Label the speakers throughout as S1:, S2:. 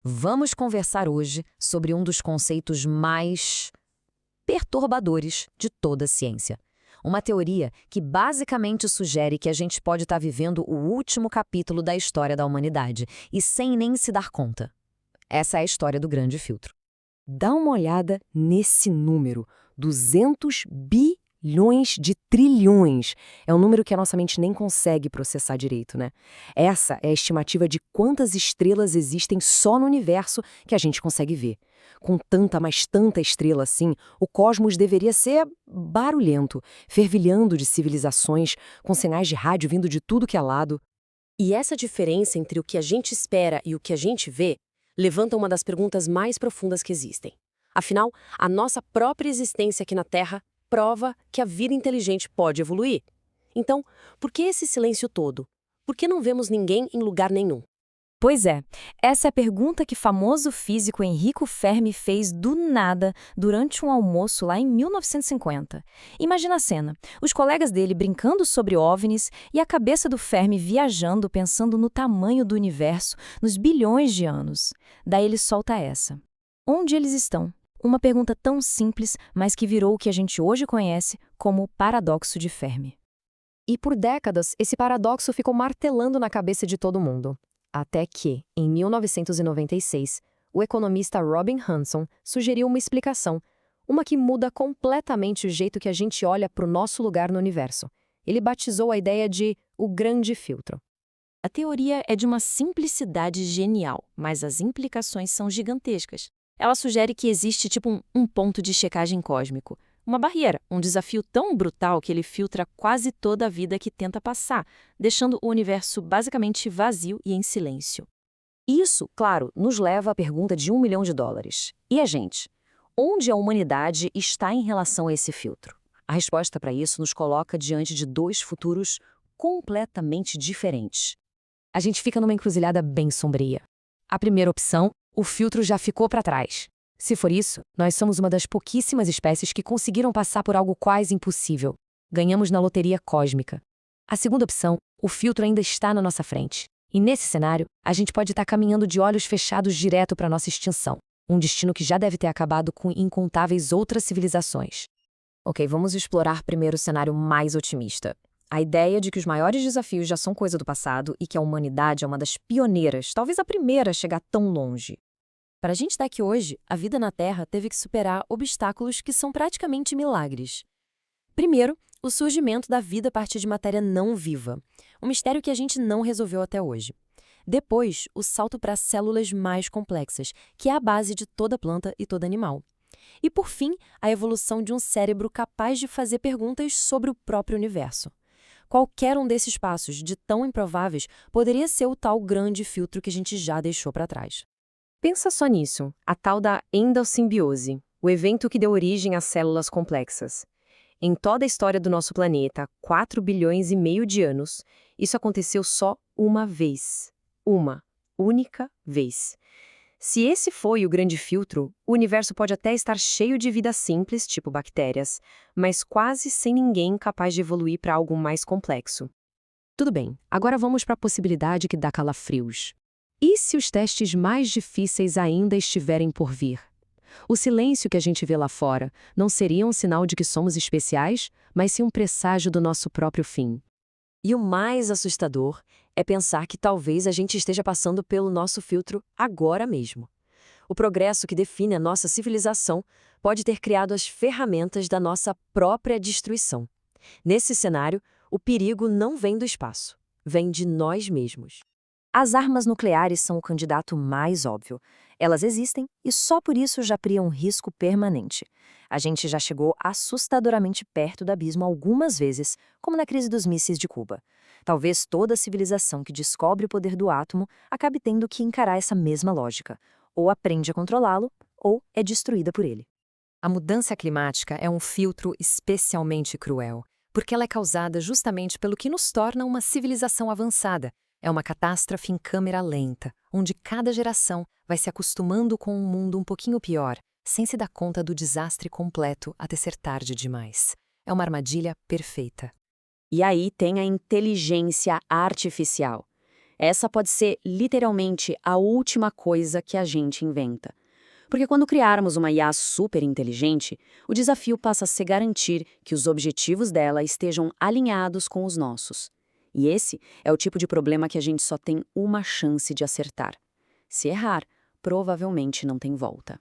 S1: Vamos conversar hoje sobre um dos conceitos mais perturbadores de toda a ciência. Uma teoria que basicamente sugere que a gente pode estar vivendo o último capítulo da história da humanidade e sem nem se dar conta. Essa é a história do grande filtro.
S2: Dá uma olhada nesse número, 200 bilhões de trilhões. É um número que a nossa mente nem consegue processar direito, né? Essa é a estimativa de quantas estrelas existem só no universo que a gente consegue ver. Com tanta, mas tanta estrela assim, o cosmos deveria ser barulhento, fervilhando de civilizações, com sinais de rádio vindo de tudo que é lado.
S3: E essa diferença entre o que a gente espera e o que a gente vê levanta uma das perguntas mais profundas que existem. Afinal, a nossa própria existência aqui na Terra prova que a vida inteligente pode evoluir. Então, por que esse silêncio todo? Por que não vemos ninguém em lugar nenhum?
S4: Pois é, essa é a pergunta que o famoso físico Enrico Fermi fez do nada durante um almoço lá em 1950. Imagina a cena, os colegas dele brincando sobre OVNIs e a cabeça do Fermi viajando pensando no tamanho do universo, nos bilhões de anos. Daí ele solta essa. Onde eles estão? Uma pergunta tão simples, mas que virou o que a gente hoje conhece como o paradoxo de Fermi.
S1: E por décadas, esse paradoxo ficou martelando na cabeça de todo mundo. Até que, em 1996, o economista Robin Hanson sugeriu uma explicação, uma que muda completamente o jeito que a gente olha para o nosso lugar no universo. Ele batizou a ideia de o grande filtro.
S4: A teoria é de uma simplicidade genial, mas as implicações são gigantescas. Ela sugere que existe tipo um ponto de checagem cósmico, uma barreira, um desafio tão brutal que ele filtra quase toda a vida que tenta passar, deixando o universo basicamente vazio e em silêncio.
S1: Isso, claro, nos leva à pergunta de $1 milhão. E a gente? Onde a humanidade está em relação a esse filtro? A resposta para isso nos coloca diante de dois futuros completamente diferentes. A gente fica numa encruzilhada bem sombria. A primeira opção, o filtro já ficou para trás. Se for isso, nós somos uma das pouquíssimas espécies que conseguiram passar por algo quase impossível. Ganhamos na loteria cósmica. A segunda opção, o filtro ainda está na nossa frente. E nesse cenário, a gente pode estar caminhando de olhos fechados direto para a nossa extinção. Um destino que já deve ter acabado com incontáveis outras civilizações. Ok, vamos explorar primeiro o cenário mais otimista. A ideia de que os maiores desafios já são coisa do passado e que a humanidade é uma das pioneiras, talvez a primeira a chegar tão longe.
S4: Para a gente estar aqui hoje, a vida na Terra teve que superar obstáculos que são praticamente milagres. Primeiro, o surgimento da vida a partir de matéria não viva, um mistério que a gente não resolveu até hoje. Depois, o salto para células mais complexas, que é a base de toda planta e todo animal. E, por fim, a evolução de um cérebro capaz de fazer perguntas sobre o próprio universo. Qualquer um desses passos, de tão improváveis, poderia ser o tal grande filtro que a gente já deixou para trás.
S2: Pensa só nisso, a tal da endossimbiose, o evento que deu origem às células complexas. Em toda a história do nosso planeta, 4,5 bilhões de anos, isso aconteceu só uma vez. Uma única vez. Se esse foi o grande filtro, o universo pode até estar cheio de vida simples, tipo bactérias, mas quase sem ninguém capaz de evoluir para algo mais complexo. Tudo bem, agora vamos para a possibilidade que dá calafrios. E se os testes mais difíceis ainda estiverem por vir? O silêncio que a gente vê lá fora não seria um sinal de que somos especiais, mas sim um presságio do nosso próprio fim.
S1: E o mais assustador é pensar que talvez a gente esteja passando pelo nosso filtro agora mesmo. O progresso que define a nossa civilização pode ter criado as ferramentas da nossa própria destruição. Nesse cenário, o perigo não vem do espaço, vem de nós mesmos. As armas nucleares são o candidato mais óbvio. Elas existem e só por isso já criam um risco permanente. A gente já chegou assustadoramente perto do abismo algumas vezes, como na crise dos mísseis de Cuba. Talvez toda civilização que descobre o poder do átomo acabe tendo que encarar essa mesma lógica. Ou aprende a controlá-lo, ou é destruída por ele. A mudança climática é um filtro especialmente cruel, porque ela é causada justamente pelo que nos torna uma civilização avançada. É uma catástrofe em câmera lenta, onde cada geração vai se acostumando com um mundo um pouquinho pior, sem se dar conta do desastre completo até ser tarde demais. É uma armadilha perfeita. E aí tem a inteligência artificial.
S5: Essa pode ser literalmente a última coisa que a gente inventa. Porque quando criarmos uma IA super inteligente, o desafio passa a ser garantir que os objetivos dela estejam alinhados com os nossos. E esse é o tipo de problema que a gente só tem uma chance de acertar. Se errar, provavelmente não tem volta.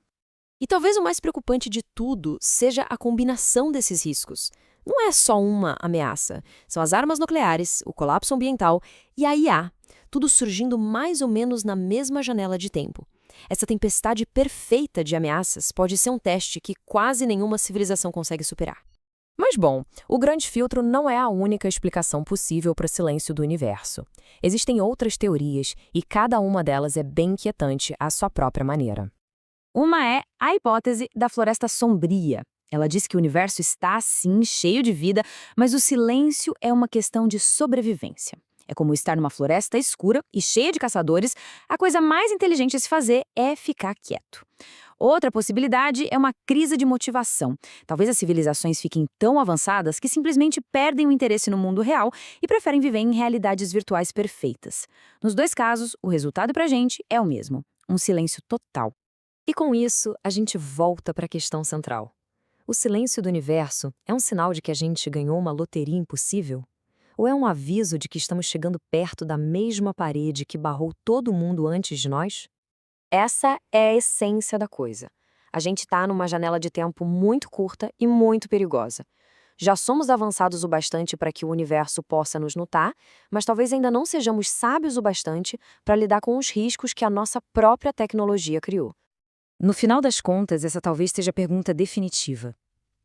S4: E talvez o mais preocupante de tudo seja a combinação desses riscos. Não é só uma ameaça, são as armas nucleares, o colapso ambiental e a IA, tudo surgindo mais ou menos na mesma janela de tempo. Essa tempestade perfeita de ameaças pode ser um teste que quase nenhuma civilização consegue superar. Mas bom, o grande filtro não é a única explicação possível para o silêncio do universo. Existem outras teorias e cada uma delas é bem inquietante à sua própria maneira.
S5: Uma é a hipótese da floresta sombria. Ela diz que o universo está, sim, cheio de vida, mas o silêncio é uma questão de sobrevivência. É como estar numa floresta escura e cheia de caçadores, a coisa mais inteligente a se fazer é ficar quieto. Outra possibilidade é uma crise de motivação. Talvez as civilizações fiquem tão avançadas que simplesmente perdem o interesse no mundo real e preferem viver em realidades virtuais perfeitas. Nos dois casos, o resultado pra gente é o mesmo: um silêncio total.
S1: E com isso, a gente volta para a questão central. O silêncio do universo é um sinal de que a gente ganhou uma loteria impossível? Ou é um aviso de que estamos chegando perto da mesma parede que barrou todo mundo antes de nós? Essa é a essência da coisa. A gente está numa janela de tempo muito curta e muito perigosa. Já somos avançados o bastante para que o universo possa nos notar, mas talvez ainda não sejamos sábios o bastante para lidar com os riscos que a nossa própria tecnologia criou.
S2: No final das contas, essa talvez seja a pergunta definitiva.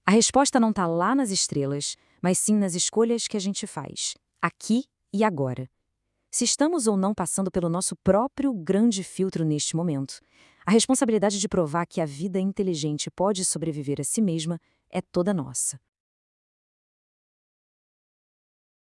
S2: A resposta não está lá nas estrelas, mas sim nas escolhas que a gente faz, aqui e agora. Se estamos ou não passando pelo nosso próprio grande filtro neste momento, a responsabilidade de provar que a vida inteligente pode sobreviver a si mesma é toda nossa.